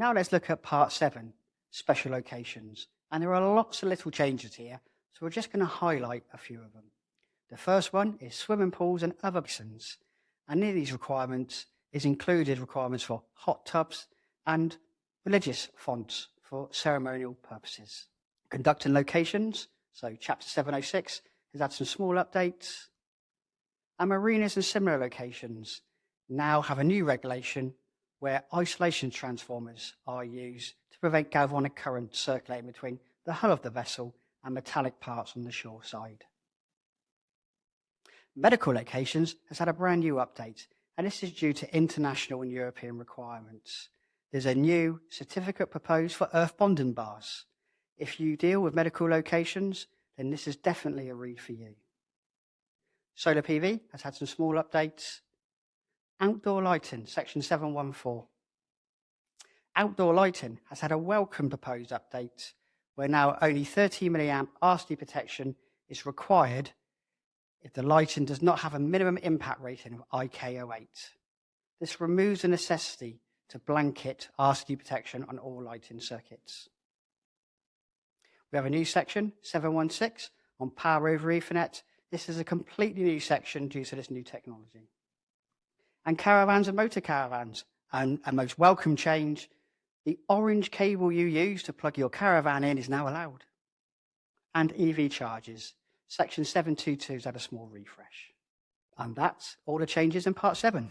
Now let's look at part 7, special locations. And there are lots of little changes here, so we're just going to highlight a few of them. The first one is swimming pools and other basins. And in these requirements is included requirements for hot tubs and religious fonts for ceremonial purposes. Conducting locations, so Chapter 706 has had some small updates. And marinas and similar locations now have a new regulation where isolation transformers are used to prevent galvanic current circulating between the hull of the vessel and metallic parts on the shore side. Medical locations has had a brand new update, and this is due to international and European requirements. There's a new certificate proposed for earth bonding bars. If you deal with medical locations, then this is definitely a read for you. Solar PV has had some small updates. Outdoor lighting, section 714. Outdoor lighting has had a welcome proposed update, where now only 30 milliamp RCD protection is required if the lighting does not have a minimum impact rating of IK08. This removes the necessity to blanket RCD protection on all lighting circuits. We have a new section, 716, on power over Ethernet. This is a completely new section due to this new technology. And caravans and motor caravans, and a most welcome change, the orange cable you use to plug your caravan in is now allowed. And EV chargers, section 722 has had a small refresh. And that's all the changes in part 7.